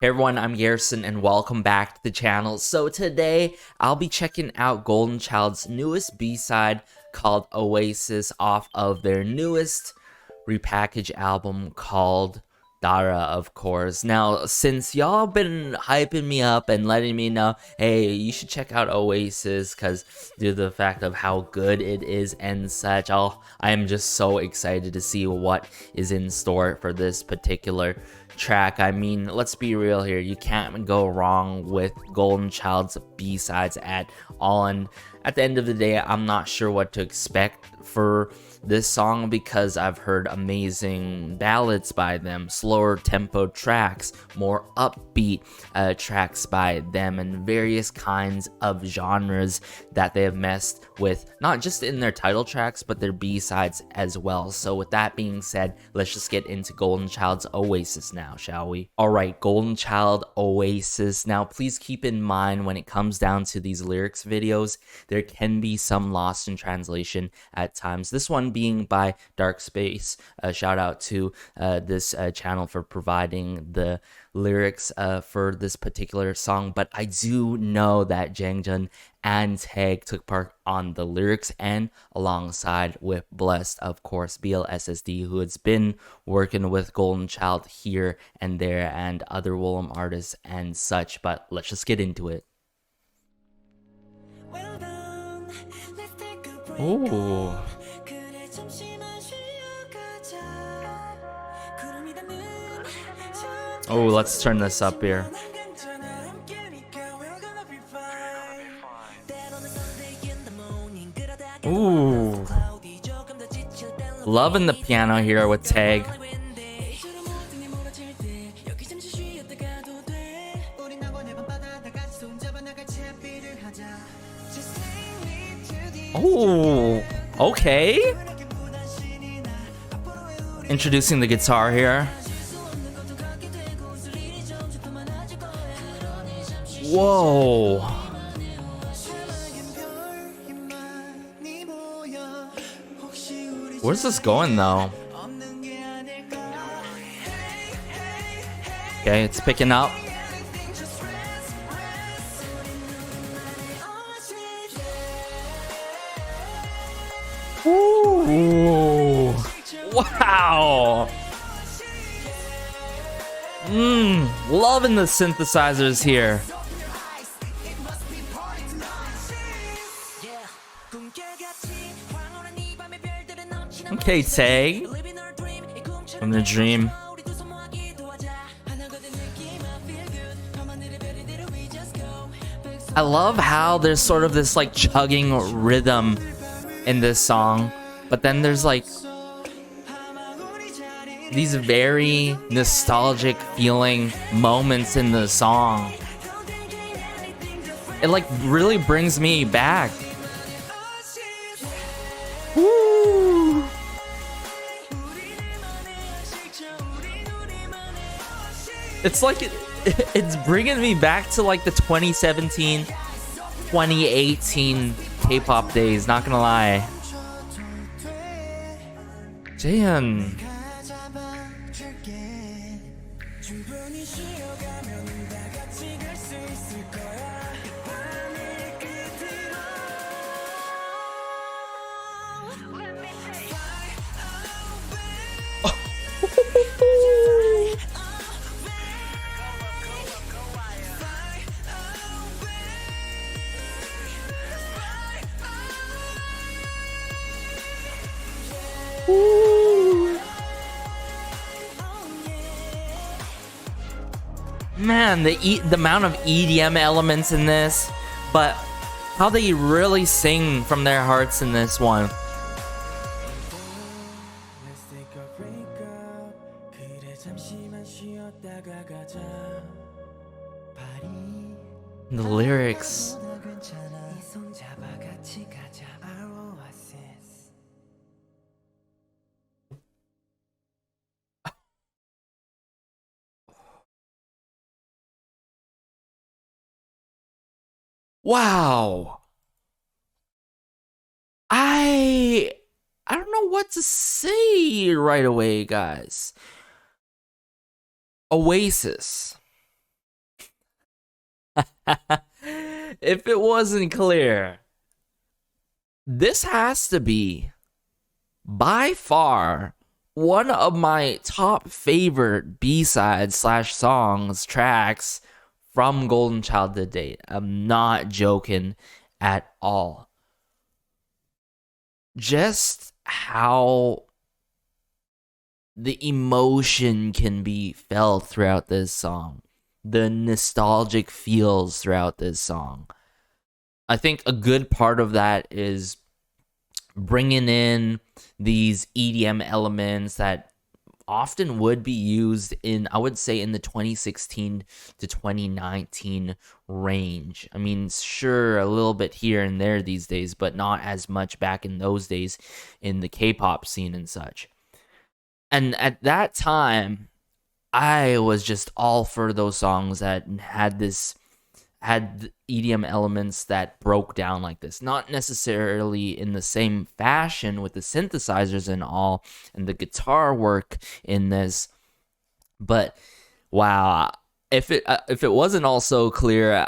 Hey everyone, I'm Garrison and welcome back to the channel. So today I'll be checking out Goldenchild's newest B-side called Oasis off of their newest repackaged album called Ddara, of course. Now, since y'all been hyping me up and letting me know, hey, you should check out Oasis because due to the fact of how good it is and such, I am just so excited to see what is in store for this particular track. I mean, let's be real here. You can't go wrong with Goldenchild's B-sides at all. And at the end of the day, I'm not sure what to expect for this song because I've heard amazing ballads by them, slower tempo tracks, more upbeat tracks by them, and various kinds of genres that they have messed with, not just in their title tracks, but their B-sides as well. So with that being said, let's just get into Goldenchild's Oasis now, shall we? Alright, Goldenchild Oasis. Now, please keep in mind when it comes down to these lyrics videos, there can be some lost in translation at times. This one being by Dark Space. Shout out to this channel for providing the lyrics for this particular song, but I do know that Jangjun and Tag took part on the lyrics and alongside with Blessed, of course, BLSSD, who has been working with Goldenchild here and there and other Willem artists and such. But let's just get into it. Ooh. Oh, let's turn this up here. Ooh. Loving the piano here with Tag. Oh, okay. Introducing the guitar here. Whoa. Where's this going though? Okay, it's picking up. Ooh. Wow. Loving the synthesizers here. Okay, Tag from the dream. I love how there's sort of this like chugging rhythm in this song, but then there's like these very nostalgic feeling moments in the song. It like really brings me back. Woo! It's like it's bringing me back to like the 2017, 2018 K-pop days, not gonna lie. Damn. Man, the amount of EDM elements in this, but how they really sing from their hearts in this one. The lyrics. Wow. I don't know what to say right away, guys. Oasis. If it wasn't clear, this has to be by far one of my top favorite B-sides slash songs tracks from Golden Child to date. I'm not joking at all. Just how the emotion can be felt throughout this song, the nostalgic feels throughout this song. I think a good part of that is bringing in these EDM elements that often would be used in, I would say, in the 2016 to 2019 range. I mean, sure, a little bit here and there these days, but not as much back in those days in the K-pop scene and such. And at that time, I was just all for those songs that had EDM elements that broke down like this. Not necessarily in the same fashion with the synthesizers and all, and the guitar work in this. But wow, if it wasn't also clear,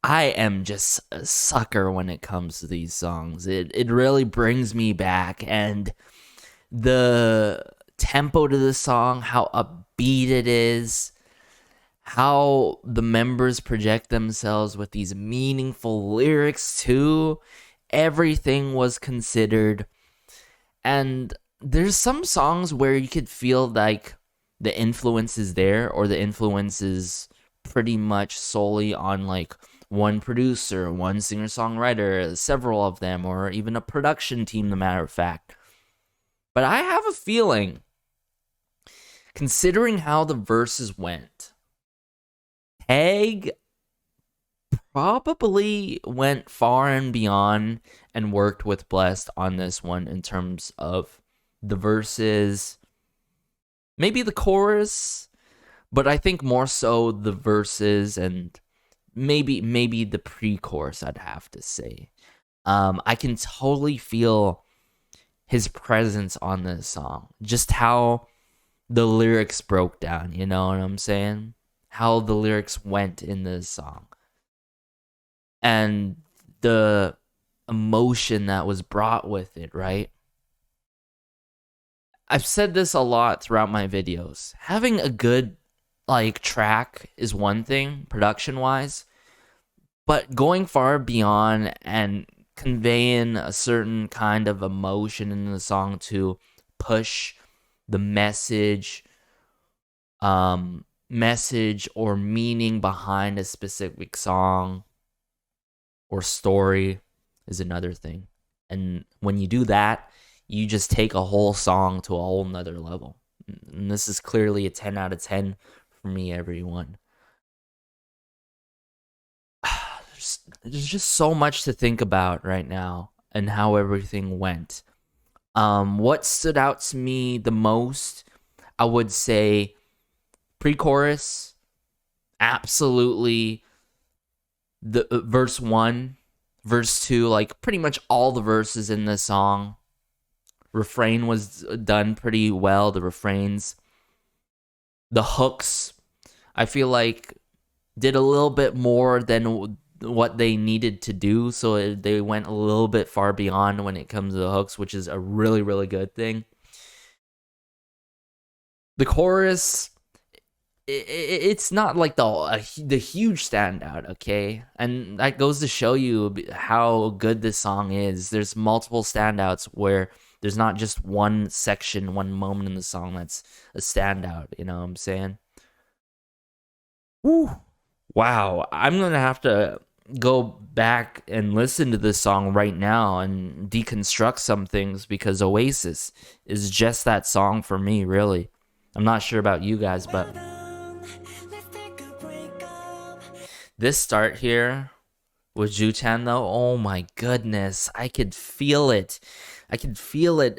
I am just a sucker when it comes to these songs. It really brings me back, and the tempo to the song, how upbeat it is, how the members project themselves with these meaningful lyrics too. Everything was considered. And there's some songs where you could feel like the influence is there, or the influence is pretty much solely on like one producer, one singer-songwriter, several of them, or even a production team, the matter of fact. But I have a feeling, considering how the verses went, Egg probably went far and beyond and worked with Blessed on this one in terms of the verses, maybe the chorus, but I think more so the verses and maybe the pre-chorus, I'd have to say. I can totally feel his presence on this song, just how the lyrics broke down, you know what I'm saying? How the lyrics went in this song. And the emotion that was brought with it, right? I've said this a lot throughout my videos. Having a good track is one thing, production-wise, but going far beyond and conveying a certain kind of emotion in the song to push the message or meaning behind a specific song or story is another thing. And when you do that, you just take a whole song to a whole nother level. And this is clearly a 10 out of 10 for me, everyone. There's just so much to think about right now and how everything went. What stood out to me the most, I would say, pre-chorus, absolutely. The verse 1, verse 2, like pretty much all the verses in this song. Refrain was done pretty well, the refrains. The hooks, I feel like, did a little bit more than what they needed to do, so they went a little bit far beyond when it comes to the hooks, which is a really, really good thing. The chorus, it's not like the huge standout, okay? And that goes to show you how good this song is. There's multiple standouts where there's not just one section, one moment in the song that's a standout, you know what I'm saying? Woo! Wow, I'm gonna have to go back and listen to this song right now and deconstruct some things, because Oasis is just that song for me, really. I'm not sure about you guys, but this start here with Ju-chan, though, oh my goodness, I could feel it. I could feel it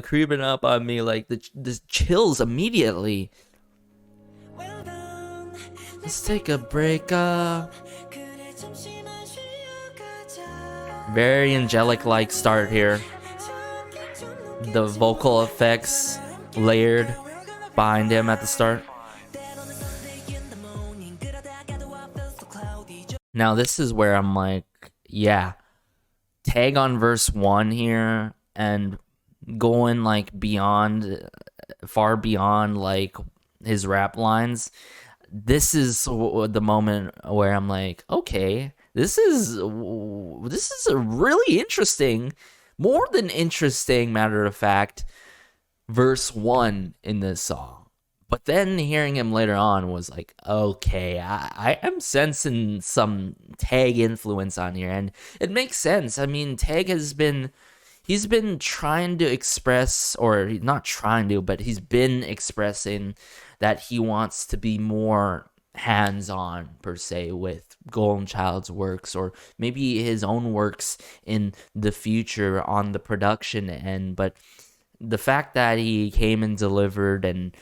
creeping up on me, like the chills immediately. Let's take a break up. Very angelic-like start here. The vocal effects layered behind him at the start. Now this is where I'm like, yeah, Tag on verse 1 here and going like beyond, far beyond like his rap lines. This is the moment where I'm like, okay, this is a really interesting, more than interesting, matter of fact, verse 1 in this song. But then hearing him later on was like, okay, I am sensing some Tag influence on here, and it makes sense. I mean, Tag he's been trying to express, or not trying to, but he's been expressing that he wants to be more hands-on, per se, with Golden Child's works, or maybe his own works in the future on the production end. But the fact that he came and delivered and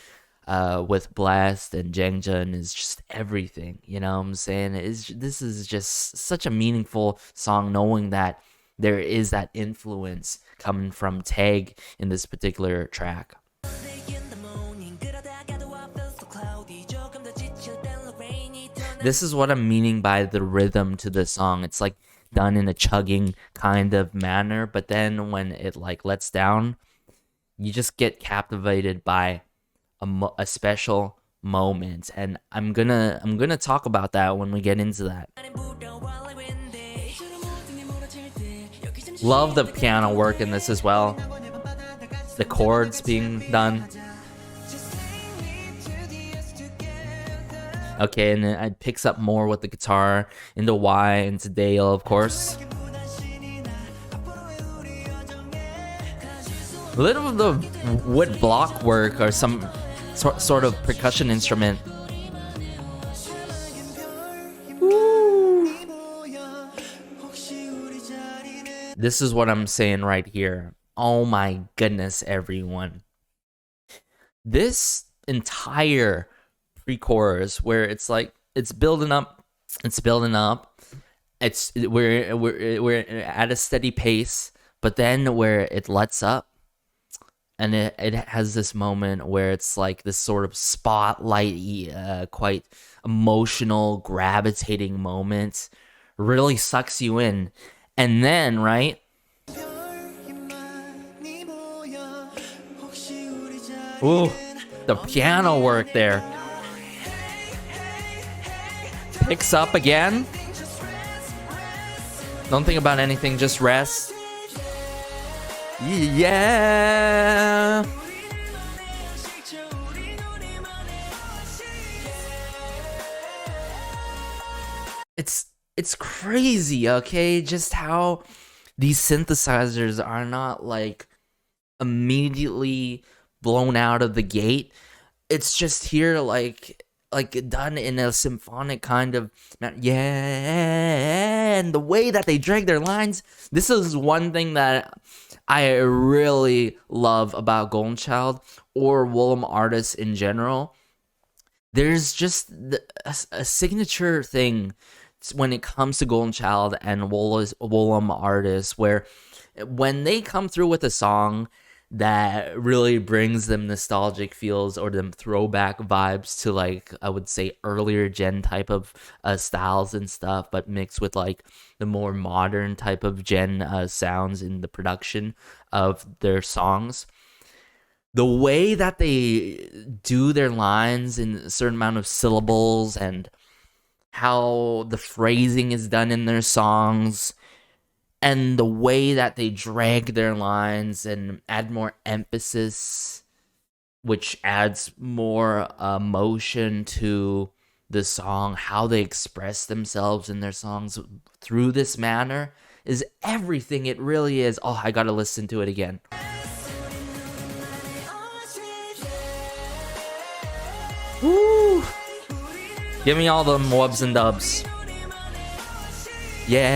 with Blast and Jangjeon is just everything, you know what I'm saying? This is just such a meaningful song, knowing that there is that influence coming from Tag in this particular track. This is what I'm meaning by the rhythm to the song. It's like done in a chugging kind of manner, but then when it like lets down, you just get captivated by a special moment, and I'm gonna talk about that when we get into that. Love the piano work in this as well. The chords being done. Okay, and then it picks up more with the guitar into Y, into Dale, of course. A little of the wood block work or some sort of percussion instrument. Woo. This is what I'm saying right here. Oh my goodness, everyone. This entire pre-chorus where it's like it's building up, we're at a steady pace, but then where it lets up, and it has this moment where it's like this sort of spotlight, quite emotional, gravitating moment. Really sucks you in. And then, right? Ooh, the piano work there. Picks up again. Don't think about anything, just rest. Yeah. It's crazy, okay? Just how these synthesizers are not like immediately blown out of the gate. It's just here like done in a symphonic kind of, yeah, and the way that they drag their lines. This is one thing that I really love about Golden Child or Woollim artists in general. There's just a signature thing when it comes to Golden Child and Woollim artists, where when they come through with a song that really brings them nostalgic feels or them throwback vibes to, like, I would say earlier gen type of styles and stuff, but mixed with like the more modern type of gen sounds in the production of their songs. The way that they do their lines in a certain amount of syllables and how the phrasing is done in their songs, and the way that they drag their lines and add more emphasis, which adds more emotion to the song, how they express themselves in their songs through this manner, is everything. It really is. Oh, I gotta listen to it again. Woo! Give me all the wubs and dubs. Yeah.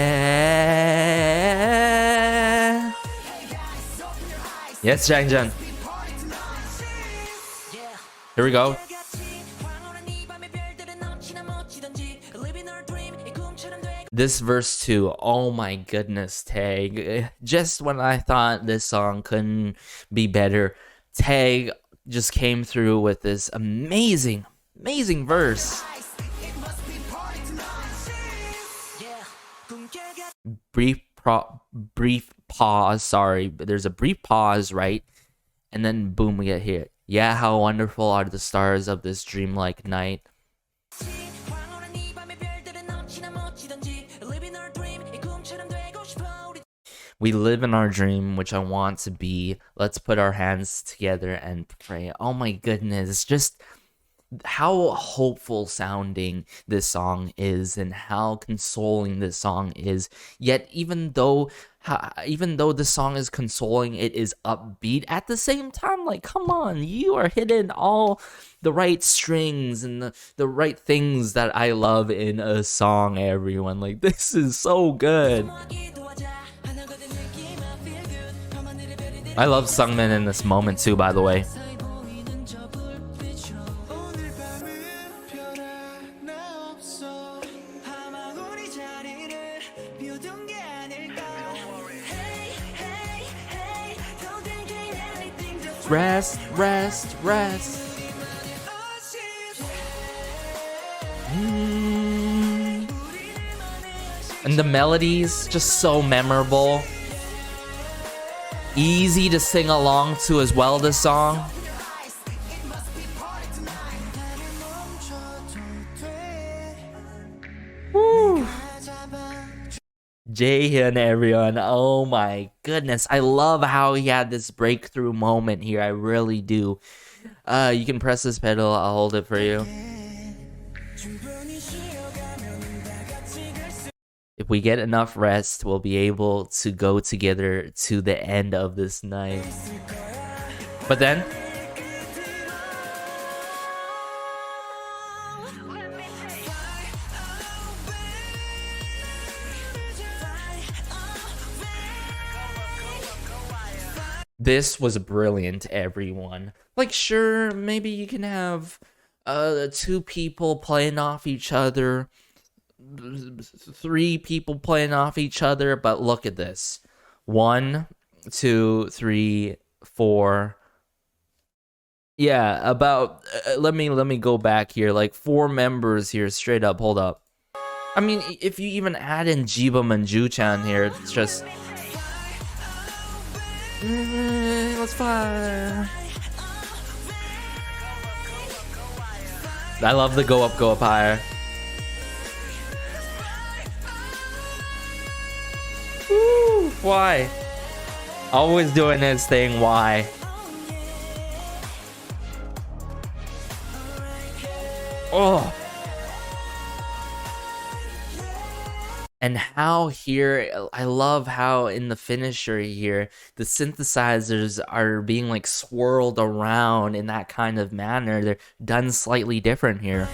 Yes, Jangjeon. Here we go. This verse 2, oh my goodness, Tag. Just when I thought this song couldn't be better, Tag just came through with this amazing verse. brief pause. Sorry, but there's a brief pause, right? And then boom, we get here. Yeah, how wonderful are the stars of this dreamlike night. We live in our dream, which I want to be. Let's put our hands together and pray. Oh my goodness, just how hopeful sounding this song is and how consoling this song is. Yet even though the song is consoling, it is upbeat at the same time. Like, come on, you are hitting all the right strings and the right things that I love in a song, everyone. Like, this is so good. I love Sungmin in this moment too, by the way. Rest, rest, rest. And the melodies, just so memorable. Easy to sing along to as well, this song. Woo. Jaehyun, everyone. Oh my goodness. I love how he had this breakthrough moment here. I really do. You can press this pedal. I'll hold it for you. If we get enough rest, we'll be able to go together to the end of this night. But then this was brilliant, everyone. Like, sure, maybe you can have two people playing off each other, three people playing off each other, but look at this. 1, 2, 3, 4. Yeah, about let me go back here. Like 4 members here, straight up. Hold up. I mean, if you even add in Jibum and Ju-chan here, it's just let's fly. I love the go up higher. Woo, why? Always doing his thing, why? Oh. And how here, I love how in the finisher here, the synthesizers are being like swirled around in that kind of manner. They're done slightly different here.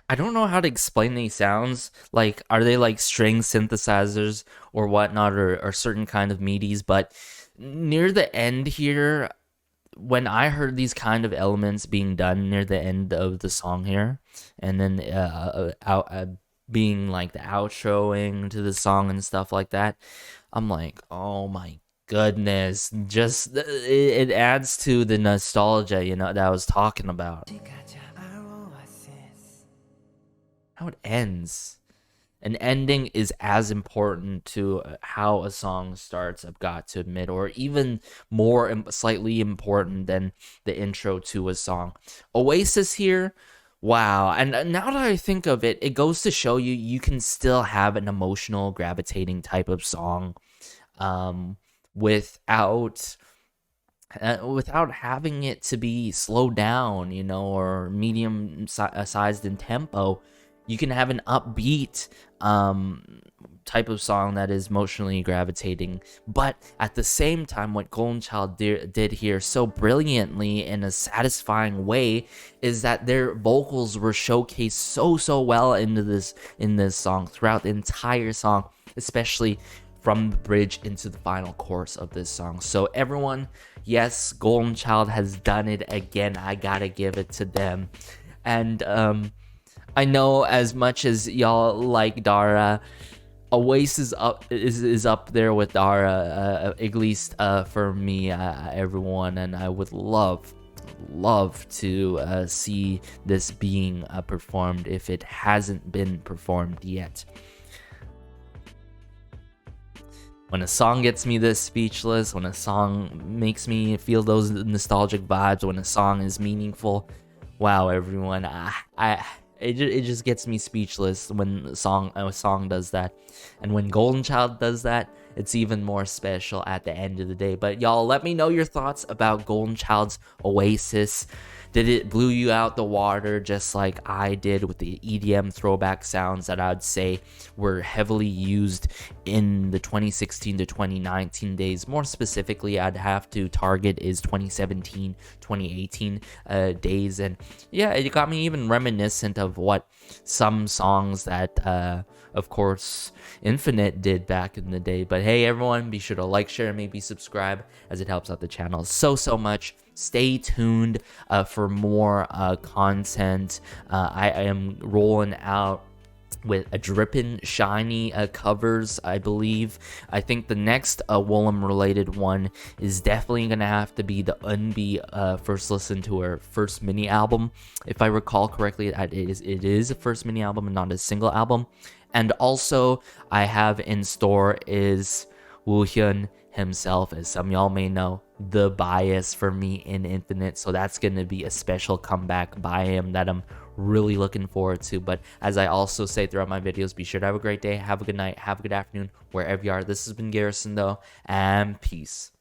I don't know how to explain these sounds. Like, are they like string synthesizers or whatnot, or certain kind of MIDIs? But near the end here, when I heard these kind of elements being done near the end of the song here, and then being like the outroing to the song and stuff like that, I'm like, oh my goodness, just it adds to the nostalgia, you know, that I was talking about. How it ends. An ending is as important to how a song starts, I've got to admit, or even more slightly important than the intro to a song. Oasis here, wow. And now that I think of it, it goes to show you, you can still have an emotional, gravitating type of song without having it to be slowed down, you know, or medium sized in tempo. You can have an upbeat type of song that is emotionally gravitating, but at the same time, what goldenchild did here so brilliantly in a satisfying way is that their vocals were showcased so well in this song throughout the entire song, especially from the bridge into the final chorus of this song. So everyone, yes, goldenchild has done it again. I gotta give it to them. And I know as much as y'all like Ddara, Oasis is up there with Ddara, at least for me, everyone, and I would love to see this being performed if it hasn't been performed yet. When a song gets me this speechless, when a song makes me feel those nostalgic vibes, when a song is meaningful, wow, everyone, it just gets me speechless when a song does that. And when Golden Child does that, it's even more special at the end of the day. But y'all, let me know your thoughts about Golden Child's Oasis. Did it blew you out the water just like I did with the EDM throwback sounds that I'd say were heavily used in the 2016 to 2019 days? More specifically, I'd have to target is 2017, 2018 days. And yeah, it got me even reminiscent of what some songs that of course Infinite did back in the day. But hey everyone, be sure to like, share, and maybe subscribe, as it helps out the channel so much. Stay tuned for more content. I am rolling out with a drippin' shiny covers, I believe. I think the next Woollim related one is definitely gonna have to be the Unbi first listen to her first mini album. If I recall correctly, it is a first mini album and not a single album. And also I have in store is Woo Hyun himself, as some y'all may know, the bias for me in Infinite. So that's gonna be a special comeback by him that I'm really looking forward to. But as I also say throughout my videos, be sure to have a great day, have a good night, have a good afternoon, wherever you are. This has been Garrison though, and peace.